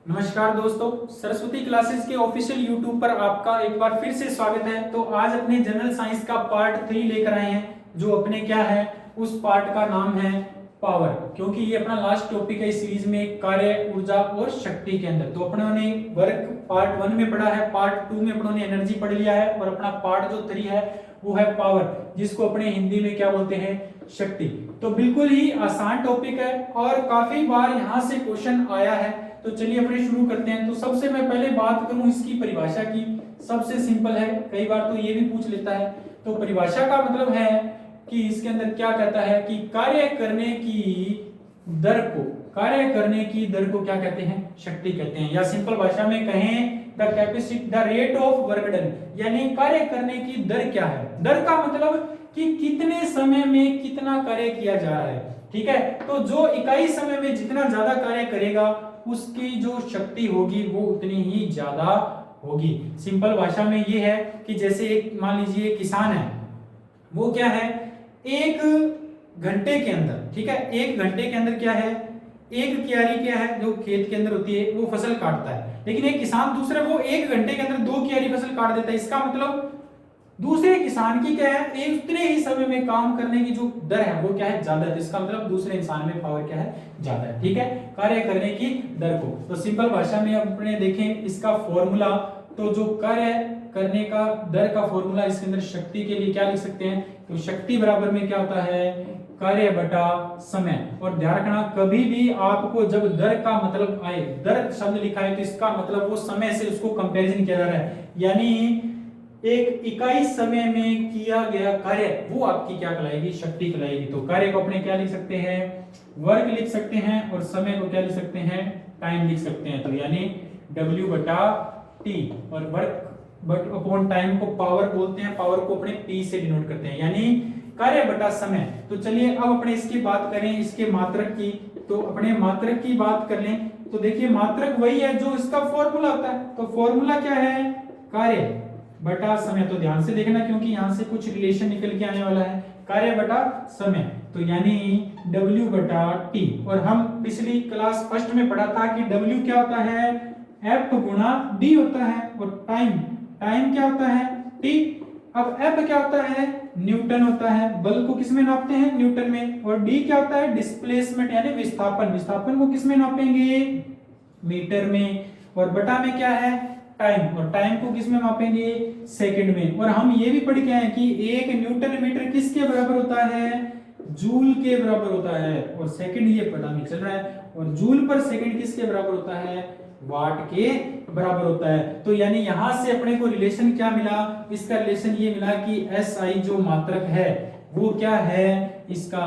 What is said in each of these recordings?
नमस्कार दोस्तों, सरस्वती क्लासेस के ऑफिशियल यूट्यूब पर आपका एक बार फिर से स्वागत है। तो आज अपने जनरल साइंस का पार्ट 3 लेकर आए हैं, जो अपने क्या है, उस पार्ट का नाम है पावर। क्योंकि ये अपना लास्ट टॉपिक है इस सीरीज में, कार्य, ऊर्जा और शक्ति के अंदर। तो अपने ने वर्क पार्ट 1 में पढ़ा है, पार्ट 2 में अपनों ने एनर्जी पढ़ लिया है, और अपना पार्ट जो 3 है वो है पावर, जिसको अपने हिंदी में क्या बोलते हैं, शक्ति। तो बिल्कुल ही आसान टॉपिक है और काफी बार यहाँ से क्वेश्चन आया है। तो चलिए अपने शुरू करते हैं। तो सबसे मैं पहले बात करूं इसकी परिभाषा की, सबसे सिंपल है, कई बार तो ये भी पूछ लेता है। तो परिभाषा का मतलब है कि इसके अंदर क्या कहता है कि कार्य करने की दर को क्या कहते हैं, शक्ति कहते हैं। या सिंपल भाषा में कहें the capacity, the rate of work done, यानी कार्य करने की दर क्या है। दर का मतलब कि कितने समय में कितना कार्य किया जा रहा है, ठीक है। तो जो इकाई समय में जितना ज्यादा कार्य करेगा उसकी जो शक्ति होगी वो उतनी ही ज्यादा होगी। सिंपल भाषा में ये है कि जैसे एक मान लीजिए किसान है, वो क्या है, एक घंटे के अंदर, ठीक है, एक घंटे के अंदर क्या है, एक क्यारी क्या है जो खेत के अंदर होती है वो फसल काटता है। लेकिन एक किसान दूसरे वो एक घंटे के अंदर 2 क्यारी फसल काट देता है। इसका मतलब दूसरे किसान की क्या है, उतने ही समय में काम करने की जो दर है वो क्या है, ज्यादा है। इसका मतलब दूसरे इंसान में पावर क्या है, ज्यादा है, ठीक है, कार्य करने की दर को। तो सिंपल भाषा में अपने देखें इसका फॉर्मूला, तो जो कार्य करने का दर का फॉर्मूला इसके अंदर शक्ति के लिए क्या लिख सकते हैं, तो शक्ति बराबर में क्या होता है, कार्य बटा समय। और ध्यान रखना, कभी भी आपको जब दर का मतलब आए, दर शब्द लिखा है, तो इसका मतलब वो समय से उसको कंपैरिजन किया जा रहा है, यानी एक इकाई समय में किया गया कार्य वो आपकी क्या कहलाएगी, शक्ति कहलाएगी। तो कार्य को अपने क्या लिख सकते हैं, वर्क लिख सकते हैं, और समय को क्या लिख सकते हैं, टाइम लिख सकते हैं। तो यानी W बटा T, और वर्क बट अपॉन टाइम को पावर बोलते हैं, पावर को अपने P से डिनोट करते हैं, यानी कार्य बटा समय। तो चलिए अब अपने इसकी बात करें, इसके मात्रक की। तो अपने मात्रक की बात कर लें, तो देखिए मात्रक वही है जो इसका फॉर्मूला होता है। तो फॉर्मूला क्या है, कार्य बटा समय। तो ध्यान से देखना क्योंकि यहां से कुछ रिलेशन निकल के आने वाला है, कार्य बटा समय, तो यानी W बटा T। और हम पिछली क्लास फर्स्ट में पढ़ा था कि W क्या होता है, F गुणा D होता है, और टाइम क्या होता है, T। अब F क्या होता है, न्यूटन होता है, बल को किसमें नापते हैं, न्यूटन में। और D क्या होता है, डिस्प्लेसमेंट यानी विस्थापन को किसमें नापेंगे, मीटर में। और बटा में क्या है, टाइम, और टाइम को किस में मापेंगे, सेकंड में। और हम ये भी पढ़ के आए कि 1 न्यूटन मीटर किसके बराबर होता है, जूल के बराबर होता है। और सेकंड ये पता नहीं चल रहा है, और जूल पर सेकंड किसके बराबर होता है, वाट के बराबर होता है। तो यानी यहां से अपने को रिलेशन क्या मिला, इसका रिलेशन ये मिला कि SI जो मात्रक है वो क्या है, इसका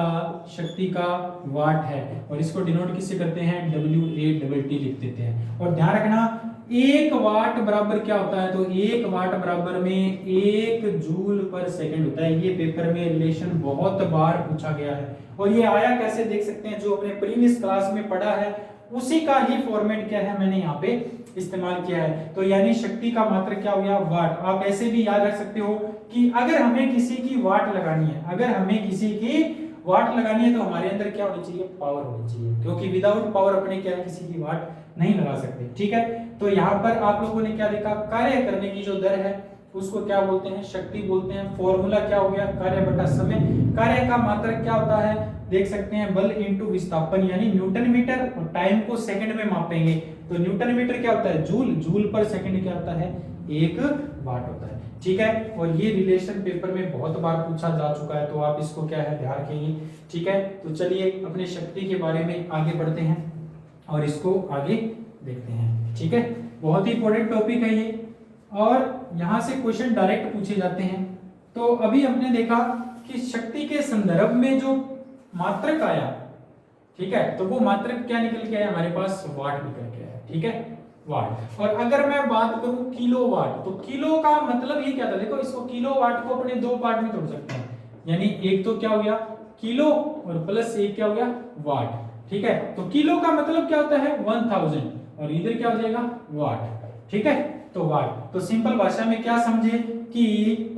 शक्ति का वाट है, और इसको डिनोट किससे करते हैं, WATT लिख देते हैं। और ध्यान रखना, 1 वाट बराबर क्या होता है, तो 1 वाट बराबर में 1 जूल पर सेकंड होता है। ये पेपर में रिलेशन बहुत बार पूछा गया है, और ये आया कैसे देख सकते हैं, जो अपने प्रीवियस क्लास में पढ़ा है उसी का ही फॉर्मेट क्या है, मैंने यहाँ पे इस्तेमाल किया है। तो यानी शक्ति का मात्रक क्या हो गया, वाट। आप ऐसे भी याद रख सकते हो कि अगर हमें किसी की वाट लगानी है, तो हमारे अंदर क्या होनी चाहिए, पावर होनी चाहिए, क्योंकि विदाउट पावर अपने क्या किसी की वाट नहीं लगा सकते, ठीक है। तो यहाँ पर आप लोगों ने क्या देखा, कार्य करने की जो दर है उसको क्या बोलते हैं, शक्ति बोलते हैं। फॉर्मूला क्या हो गया, कार्य बटा समय। कार्य का मात्रक क्या होता है, देख सकते हैं, बल इंटू विस्थापन यानी न्यूटन मीटर, और टाइम को सेकंड में मापेंगे तो न्यूटन मीटर क्या होता है, जूल पर सेकंड क्या होता है, 1 वाट होता है, ठीक है। और ये रिलेशन पेपर में बहुत बार पूछा जा चुका है, तो आप इसको क्या है, ध्यान रखेंगे, ठीक है। तो चलिए अपने शक्ति के बारे में आगे बढ़ते हैं और इसको आगे देखते हैं, ठीक है। बहुत ही इंपॉर्टेंट टॉपिक है ये, और यहां से क्वेश्चन डायरेक्ट पूछे जाते हैं। तो अभी हमने देखा कि शक्ति के संदर्भ में जो मात्रक आया, ठीक है, तो वो मात्रक क्या निकल के आया, हमारे पास वाट निकल के आया, ठीक है, वाट। और अगर मैं बात करूं किलोवाट, तो किलो का मतलब ये क्या था, देखो इसको किलोवाट को अपने 2 पार्ट में तोड़ सकते हैं, यानी एक तो क्या हो गया किलो, और प्लस एक क्या हो गया, वाट, ठीक है। तो किलो का मतलब क्या होता है, 1000, और इधर क्या हो जाएगा, वाट, ठीक है। तो वाट, तो सिंपल भाषा में क्या समझे कि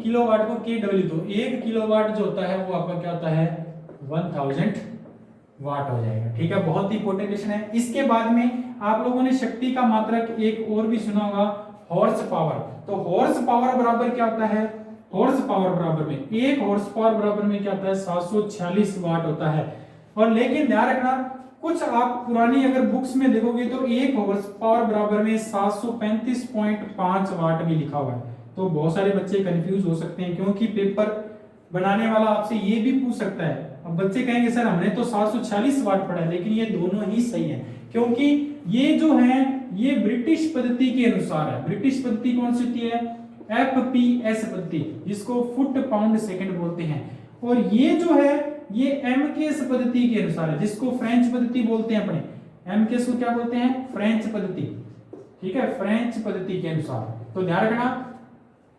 किलोवाट को KW, तो 1 किलोवाट जो होता है वो आपका क्या होता है, 1000 वाट हो जाएगा, ठीक है। बहुत ही इंपॉर्टेंट क्वेश्चन है। इसके बाद में आप लोगों ने शक्ति का मात्रक एक और भी सुना होगा, हॉर्स पावर। तो हॉर्स पावर बराबर क्या होता है, हॉर्स पावर बराबर में, एक हॉर्स पावर बराबर में क्या होता है, 746 वाट होता है। और लेकिन ध्यान रखना, कुछ आप पुरानी अगर बुक्स में देखोगे तो एक हॉर्स पावर बराबर में 735.5 वाट भी लिखा हुआ है। तो बहुत सारे बच्चे कंफ्यूज हो सकते हैं, क्योंकि पेपर बनाने वाला आपसे ये भी पूछ सकता है। अब बच्चे कहेंगे सर हमने तो 746 वाट पढ़ा है, लेकिन ये दोनों ही सही है, क्योंकि ये जो है ये ब्रिटिश पद्धति के अनुसार है। ब्रिटिश पद्धति कौन सी होती है, FPS पद्धति, जिसको फुट पाउंड सेकंड बोलते हैं। और ये जो है ये MKS पद्धति के अनुसार है, जिसको फ्रेंच पद्धति बोलते हैं अपने। MKS को क्या बोलते हैं, फ्रेंच पद्धति, ठीक है, फ्रेंच पद्धति के अनुसार। तो ध्यान रखना,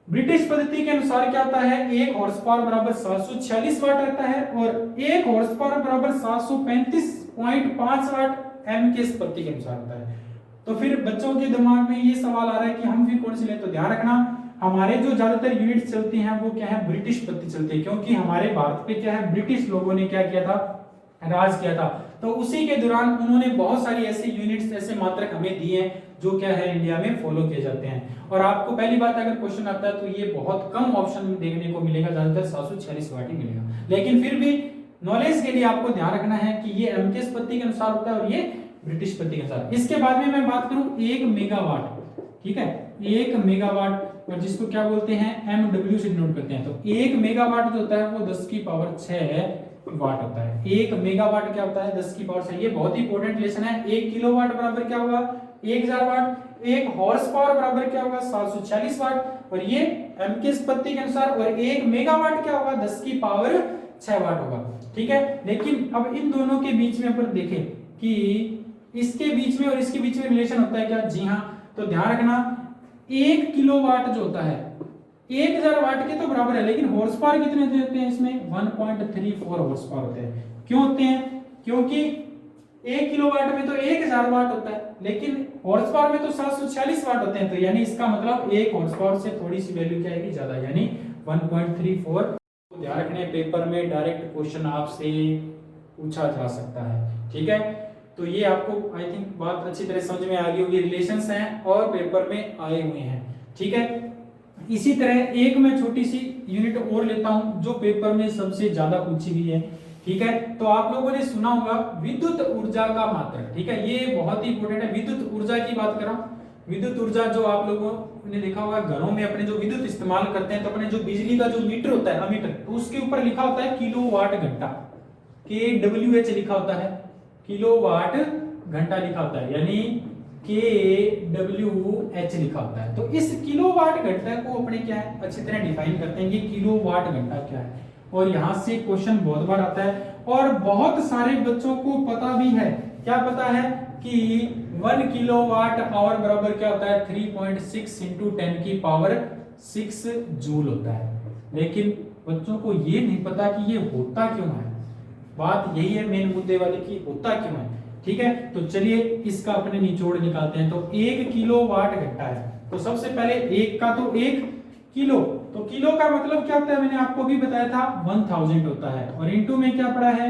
ब्रिटिश पद्धति के अनुसार क्या होता है, एक हॉर्स पावर बराबर 746 वाट रहता है, और एक हॉर्स पावर बराबर 735.5 वाट MKS पद्धति के अनुसार होता है। तो फिर बच्चों के दिमाग में ये सवाल आ रहा है कि हम फिर कौन सी लें। तो ध्यान रखना, हमारे जो ज्यादातर यूनिट्स चलती हैं वो क्या है, ब्रिटिश पद्धति चलती है, क्योंकि हमारे भारत पे क्या है, ब्रिटिश लोगों ने क्या किया था, राज किया था। तो उसी के दौरान उन्होंने बहुत सारी ऐसी यूनिट्स, ऐसे मात्रक हमें दिए हैं जो क्या है इंडिया में फॉलो किए जाते हैं। और आपको पहली बात अगर क्वेश्चन आता है तो ये बहुत कम ऑप्शन देखने को मिलेगा, ज्यादातर 746 वाट ही मिलेगा। लेकिन फिर भी नॉलेज के लिए आपको ध्यान रखना है कि ये MKS पद्धति के अनुसार होता है और ये ब्रिटिश पद्धति के अनुसार। इसके बाद में मैं बात करूं 1 मेगावाट, ठीक है, 1 मेगावाट, और जिसको क्या बोलते हैं, MW से डिनोट करते हैं। तो 1 मेगावाट जो होता है वो 10 की पावर 6 वाट होता है। 1 मेगावाट क्या होता है, 10 की पावर 6। ये बहुत ही इंपॉर्टेंट लेसन है। 1 किलोवाट बराबर क्या होगा, 1000 वाट। 1 हॉर्स पावर बराबर क्या होगा, 746 वाट। और ये MKS पद्धति के अनुसार। और 1 मेगावाट क्या होगा, 10 की पावर 6 वाट होगा, ठीक है। लेकिन अब इन दोनों के बीच में अपन देखें कि इसके बीच में और इसके बीच में रिलेशन होता है क्या, जी हाँ। तो ध्यान रखना, 1 किलोवाट जो होता है 1000 वाट के तो बराबर है, लेकिन हॉर्स पावर कितने होते हैं इसमें, 1.34 हॉर्स पावर होते हैं। क्यों होते हैं, क्योंकि 1 किलोवाट में तो 1000 वाट होता है, लेकिन हॉर्स पावर में तो 746 वाट होते हैं। तो यानी इसका मतलब 1 हॉर्स पावर से थोड़ी सी वैल्यू क्या आएगी, ज्यादा, यानी 1.34। ध्यान रखने, पेपर में डायरेक्ट क्वेश्चन आपसे पूछा जा सकता है, ठीक है। तो ये आपको आई थिंक बात अच्छी तरह समझ में आ गई होगी, रिलेशंस हैं और पेपर में आए हुए हैं, ठीक है। इसी तरह एक मैं छोटी सी यूनिट और लेता हूं जो पेपर में सबसे ज्यादा पूछी गई है, ठीक है। तो आप लोगों ने सुना होगा विद्युत ऊर्जा का मात्रक, ठीक है, ये बहुत ही इंपॉर्टेंट है। विद्युत ऊर्जा की बात करा, विद्युत ऊर्जा जो आप लोगों ने देखा होगा घरों में अपने जो विद्युत इस्तेमाल करते हैं, तो अपने जो बिजली का जो मीटर होता है, अमीटर, तो उसके ऊपर लिखा होता है किलोवाट घंटा, KWH लिखा होता है, किलोवाट घंटा लिखा होता है, यानी KWH लिखा होता है। तो इस किलोवाट घंटा को अपने क्या है अच्छी तरह डिफाइन करते हैं कि किलोवाट घंटा क्या है। और यहां से क्वेश्चन बहुत बार आता है और बहुत सारे बच्चों को पता भी है। क्या पता है कि 1 किलोवाट आवर बराबर क्या होता है, 3.6 इंटू 10 की पावर 6 जूल होता है। लेकिन बच्चों को ये नहीं पता कि ये होता क्यों है। बात यही है मेन मुद्दे वाली कि होता क्यों है, ठीक है। तो चलिए इसका अपने निचोड़ निकालते हैं। तो 1 किलोवाट घंटा है, तो सबसे पहले एक का तो 1 किलो, तो किलो का मतलब क्या होता है, मैंने आपको भी बताया था 1000 होता है, और इंटू में क्या पड़ा है,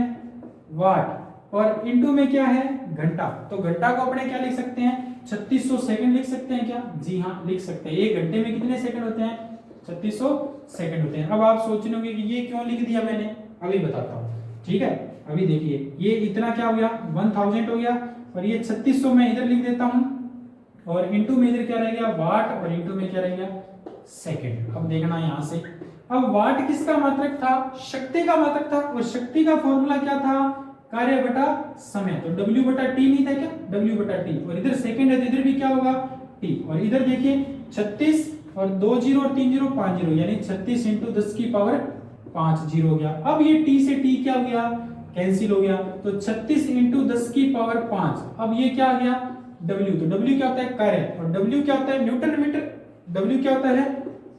वाट, और इंटू में क्या है, घंटा। तो घंटा को अपने क्या लिख सकते हैं, 3600 सेकंड लिख सकते हैं क्या, जी हाँ लिख सकते हैं। एक घंटे में कितने सेकंड होते हैं, 3600 सेकंड होते हैं। अब आप सोच रहे होंगे कि ये क्यों लिख दिया मैंने, अभी बताता हूँ, ठीक है। अभी देखिए ये इतना क्या हो गया, 1000 हो गया, और ये 3600 मैं इधर लिख देता हूं, और इंटू में इधर क्या रह गया, वाट, और इंटू में क्या रह गया, सेकंड। अब देखना यहां से, अब वाट किसका मात्रक था, शक्ति का मात्रक था, और शक्ति का फॉर्मूला क्या था, कार्य बटा समय। तो W बटा T नहीं था क्या, W बटा T, और इधर सेकंड है तो इधर भी क्या होगा, T। और इधर देखिए 36 और 2 0 और 3 0 5 0, यानी 36 इंटू 10 की पावर 5 0 हो गया। अब ये T से T क्या हो गया, कैंसिल हो गया। तो 36 इंटू 10 की पावर 5, अब ये क्या आ गया, W। तो W क्या होता है, कार्य, और W क्या होता है, न्यूटन मीटर। W क्या होता है,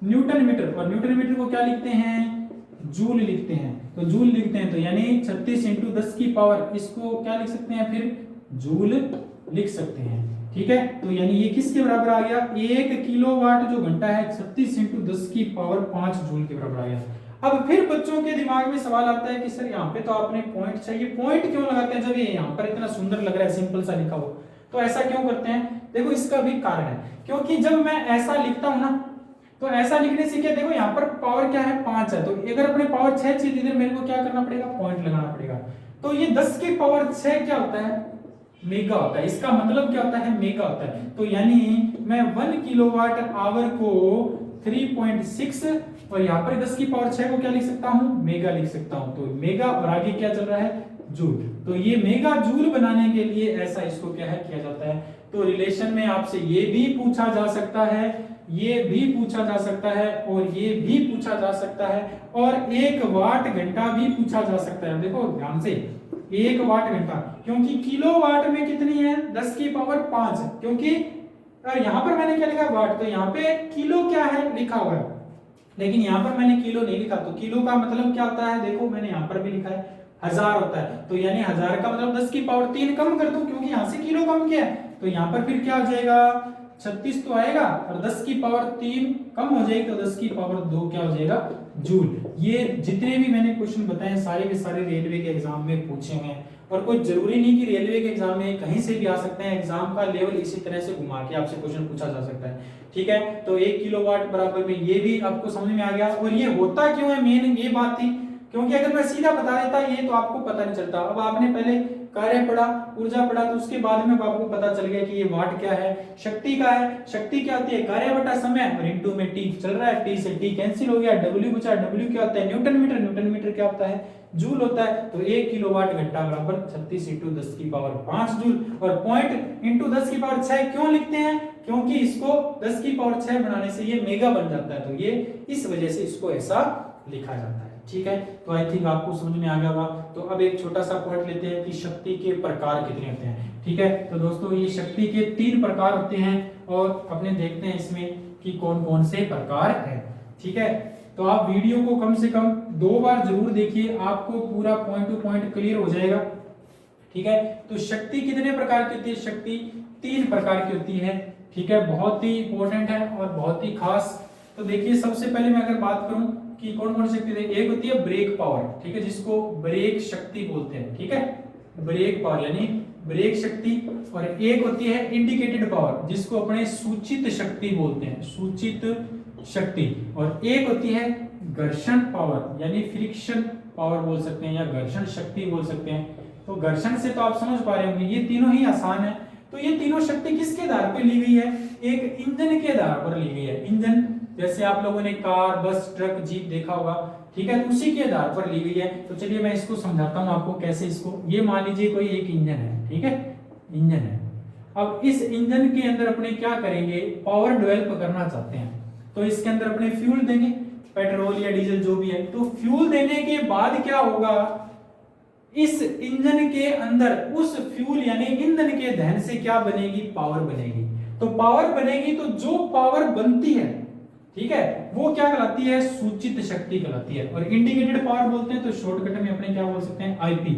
न्यूटन मीटर, और न्यूटन मीटर को क्या लिखते हैं, जूल लिखते हैं। तो जूल लिखते हैं, तो यानी 36 इंटू 10 की पावर, इसको क्या लिख सकते हैं, फिर जूल लिख सकते हैं, ठीक है। तो यानी ये किसके बराबर आ गया, 1 किलोवाट जो घंटा है 36 इंटू 10 की पावर 5 जूल के बराबर आ गया। अब फिर बच्चों के दिमाग में सवाल आता है कि सर यहाँ पे तो आपने पॉइंट चाहिए, पॉइंट क्यों लगाते हैं जब ये यहाँ पर इतना सुंदर लग रहा है, सिंपल सा लिखा हो। तो ऐसा क्यों करते हैं? देखो इसका भी कारण है, क्योंकि जब मैं ऐसा लिखता हूं ना, तो ऐसा लिखने से क्या, देखो यहाँ पर पावर क्या है 5 है, तो अगर अपने पावर 6 चाहिए इधर मेरे को क्या करना पड़ेगा, पॉइंट लगाना पड़ेगा। तो ये 10 की पावर 6 क्या होता है, मेगा होता है। इसका मतलब क्या होता है, मेगा होता है। तो यानी मैं 1 किलोवाट आवर को 3.6 और यहाँ पर 10 की पावर 6 को क्या लिख सकता हूँ, मेगा लिख सकता हूँ। तो मेगा और आगे क्या चल रहा है, जूल। तो ये मेगा जूल बनाने के लिए ऐसा इसको क्या है किया जाता है। तो रिलेशन में आपसे ये भी पूछा जा सकता है, ये भी पूछा जा सकता है और ये भी पूछा जा सकता है, और 1 वाट घंटा भी पूछा जा सकता है। देखो ध्यान से, 1 वाट घंटा, क्योंकि किलोवाट में कितनी है, 10 की पावर 5, क्योंकि यहाँ पर मैंने क्या लिखा वाट, तो यहाँ पे किलो क्या है लिखा हुआ है, लेकिन यहाँ पर मैंने किलो नहीं लिखा। तो किलो का मतलब क्या होता है, देखो मैंने यहाँ पर भी लिखा है 1000 होता है। तो यानी 1000 का मतलब 10 की पावर 3 कम कर दूं, क्योंकि यहाँ से किलो कम किया है। तो यहाँ पर फिर क्या हो जाएगा, 36 तो आएगा, और 10 की पावर 3 कम हो जाएगी, तो 10 की पावर 2 क्या हो जाएगा, जूल। ये जितने भी मैंने क्वेश्चन बताए सारे के सारे रेलवे के एग्जाम में पूछे हुए हैं, और कोई जरूरी नहीं कि रेलवे के एग्जाम में, कहीं से भी आ सकते हैं। एग्जाम का लेवल इसी तरह से घुमा के आपसे क्वेश्चन पूछा जा सकता है, ठीक है। तो 1 किलोवाट बराबर में ये भी आपको समझ में आ गया। और ये होता क्यों है, मेन ये बात थी, क्योंकि अगर मैं सीधा बता देता ये तो आपको पता नहीं चलता। अब आपने पहले कार्य पढ़ा, ऊर्जा पढ़ा, तो उसके बाद में आपको पता चल गया कि ये वाट क्या है, शक्ति का है। शक्ति क्या होती है, कार्य बटा समय, और इनटू में टी चल रहा है, टी से टी कैंसिल हो गया, डब्ल्यू बचा, डब्ल्यू क्या होता है, न्यूटन मीटर, न्यूटन मीटर क्या होता है, जूल होता है। तो 1 किलोवाट घंटा बराबर 36 इंटू 10 की पावर 5 जूल। और पॉइंट इंटू 10 की पावर 6 क्यों लिखते हैं, क्योंकि इसको 10 की पावर 6 बनाने से ये मेगा बन जाता है, तो ये इस वजह से इसको ऐसा लिखा जाता है, ठीक है। तो आई थिंक आपको समझ में आ गया होगा। तो अब एक छोटा सा पॉइंट लेते हैं कि शक्ति के प्रकार कितने होते हैं, ठीक है। तो दोस्तों ये शक्ति के 3 प्रकार होते हैं, और अपने देखते हैं इसमें कि कौन कौन से प्रकार है, ठीक है। तो आप वीडियो को कम से कम 2 बार जरूर देखिए, आपको पूरा पॉइंट टू पॉइंट क्लियर हो जाएगा, ठीक है। तो शक्ति कितने प्रकार की होती है, शक्ति 3 प्रकार की होती है, ठीक है। बहुत ही इंपॉर्टेंट है और बहुत ही खास। तो देखिए सबसे पहले मैं अगर बात करूं कि कौन कौन सी शक्ति, देखिए एक होती है ब्रेक पावर, ठीक है, जिसको ब्रेक शक्ति बोलते हैं, ठीक है, ब्रेक पावर यानी ब्रेक शक्ति। और एक होती है इंडिकेटेड पावर, जिसको अपने सूचित शक्ति बोलते हैं, सूचित शक्ति। और एक होती है घर्षण पावर यानी फ्रिक्शन पावर बोल सकते हैं, या घर्षण शक्ति बोल सकते हैं। तो घर्षण से तो आप समझ पा रहे होंगे, ये तीनों ही आसान है। तो ये तीनों शक्ति किसके आधार पर ली गई है, एक इंजन के आधार पर ली गई है। इंजन जैसे आप लोगों ने कार, बस, ट्रक, जीप देखा होगा, ठीक है, उसी के आधार पर ली गई है। तो चलिए मैं इसको समझाता हूं आपको कैसे। इसको ये मान लीजिए कोई एक इंजन है, ठीक है, इंजन है। अब इस इंजन के अंदर अपने क्या करेंगे, पावर डेवलप करना चाहते हैं, तो इसके अंदर अपने फ्यूल देंगे, पेट्रोल या डीजल जो भी है। तो फ्यूल देने के बाद क्या होगा, इस इंजन के अंदर उस फ्यूल यानी ईंधन के दहन से क्या बनेगी, पावर बनेगी। तो पावर बनेगी, तो जो पावर बनती है, ठीक है, वो क्या कहलाती है, सूचित शक्ति कहलाती है। और इंडिकेटेड पावर बोलते हैं, तो शॉर्टकट में अपने क्या बोल सकते हैं, आईपी।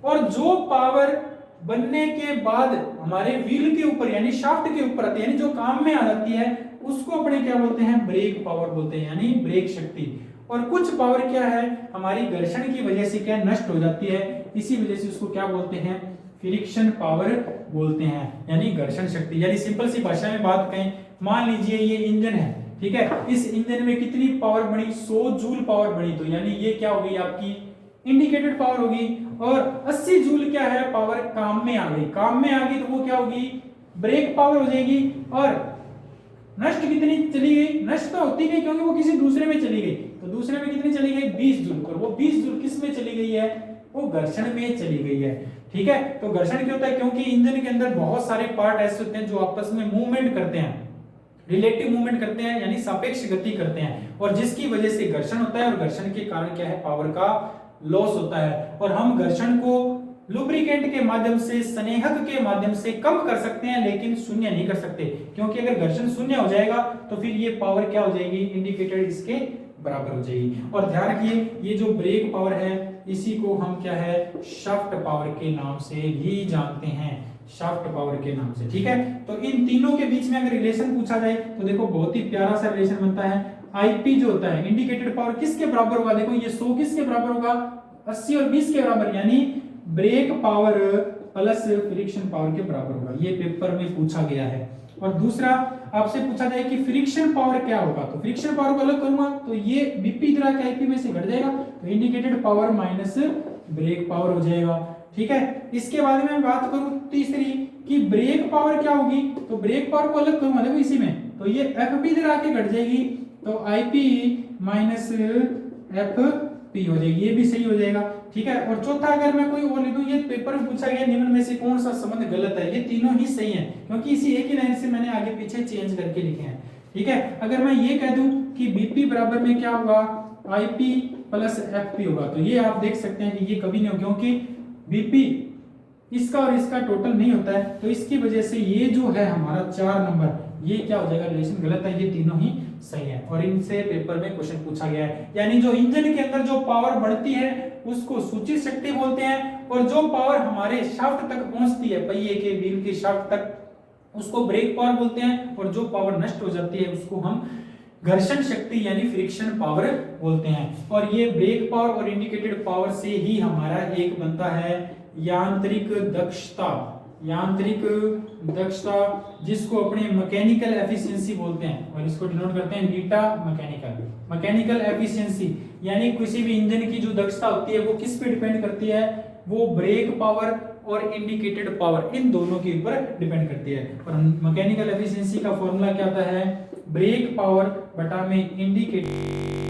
और जो पावर बनने के बाद हमारे व्हील के ऊपर यानी शाफ्ट के ऊपर आती है, यानी जो काम में आ जाती है, उसको अपने क्या बोलते हैं, ब्रेक पावर बोलते हैं, यानी ब्रेक शक्ति। और कुछ पावर क्या है, हमारी घर्षण की वजह से क्या नष्ट हो जाती है, इसी वजह से उसको क्या बोलते हैं, फ्रिक्शन पावर बोलते हैं, यानी घर्षण शक्ति। यानी सिंपल सी भाषा में बात कहें, मान लीजिए ये इंजन है, ठीक है, इस इंजन में कितनी पावर बनी, 100 जूल पावर बनी, तो यानी ये क्या होगी, आपकी इंडिकेटेड पावर होगी। और 80 जूल क्या है, पावर काम में आ गई, काम में आ गई, तो वो क्या होगी, ब्रेक पावर हो जाएगी। और नष्ट कितनी चली गई, नष्ट तो होती गई क्योंकि वो किसी दूसरे में चली गई, तो दूसरे में कितनी चली गई, 20 जूल। और वो 20 जूल किस में चली गई है, वो घर्षण में चली गई है, ठीक है। तो घर्षण क्यों होता है, क्योंकि इंजन के अंदर बहुत सारे पार्ट ऐसे होते हैं जो आपस में मूवमेंट करते हैं, रिलेटिव मूवमेंट करते हैं, यानी सापेक्ष गति करते हैं, और जिसकी वजह से घर्षण होता है। और घर्षण के कारण क्या है, पावर का लॉस होता है। और हम घर्षण को लुब्रिकेंट के माध्यम से, स्नेहक के माध्यम से कम कर सकते हैं, लेकिन शून्य नहीं कर सकते, क्योंकि अगर घर्षण शून्य हो जाएगा तो फिर ये पावर क्या हो जाएगी, इंडिकेटेड इसके बराबर हो जाएगी। और ध्यान रखिए, ये जो ब्रेक पावर है, इसी को हम क्या है, शाफ्ट पावर के नाम से भी जानते हैं, शाफ्ट पावर के नाम से, ठीक है। तो इन तीनों के बीच में अगर रिलेशन पूछा जाए तो देखो बहुत ही प्यारा सा रिलेशन बनता है। आईपी जो होता है, इंडिकेटेड पावर, किसके बराबर होगा, देखो ये 100 किसके बराबर होगा, 80 और 20 के बराबर, यानी brake power plus friction power के बराबर होगा। ये पेपर में पूछा गया है। और दूसरा आपसे पूछा जाए कि फ्रिक्शन पावर क्या होगा, तो फ्रिक्शन पावर को अलग करूंगा तो ये बीपी इधर आके आईपी में से घट जाएगा, तो indicated power minus brake power हो जाएगा। ठीक है, इसके बाद में बात करूं तीसरी कि ब्रेक पावर क्या होगी, तो ब्रेक पावर को अलग करूंगा देखो इसी में, तो ये एफपी इधर आके घट जाएगी, तो आईपी माइनस एफपी हो जाएगी, ये भी सही हो जाएगा। ठीक है, और चौथा अगर मैं कोई और ले दूं, ये पेपर में पूछा गया निम्न में से कौन सा संबंध गलत है, ये तीनों ही सही है क्योंकि इसी एक ही लाइन से मैंने आगे पीछे चेंज करके लिखे हैं। ठीक है, अगर मैं ये कह दूं कि बीपी बराबर में क्या होगा, आईपी प्लस एफपी होगा, तो ये आप देख सकते हैं कि ये कभी नहीं हो, क्योंकि बीपी इसका और इसका टोटल नहीं होता है, तो इसकी वजह से ये जो है हमारा 4 नंबर, ये क्या हो जाएगा, रिलेशन गलत है, ये तीनों ही सही है। और इनसे पेपर में क्वेश्चन पूछा गया है, यानी जो इंजन के अंदर जो पावर बढ़ती है उसको सूचित शक्ति बोलते हैं, और जो पावर हमारे शाफ्ट तक पहुंचती है, पहिए के व्हील के शाफ्ट तक, उसको ब्रेक पावर बोलते हैं, और जो पावर नष्ट हो जाती है उसको हम घर्षण शक्ति यानी फ्रिक्शन पावर बोलते हैं। और ये ब्रेक पावर और इंडिकेटेड पावर से ही हमारा एक बनता है यांत्रिक दक्षता, यांत्रिक दक्षता जिसको अपने मैकेनिकल एफिशिएंसी बोलते हैं, और इसको डिनोट करते हैं बीटा मैकेनिकल। मैकेनिकल एफिशिएंसी यानी किसी भी इंजन की जो दक्षता होती है वो किस पे डिपेंड करती है, वो ब्रेक पावर और इंडिकेटेड पावर इन दोनों के ऊपर डिपेंड करती है। और मैकेनिकल एफिशिएंसी का फॉर्मूला क्या होता है, ब्रेक पावर बटा में इंडिकेटेड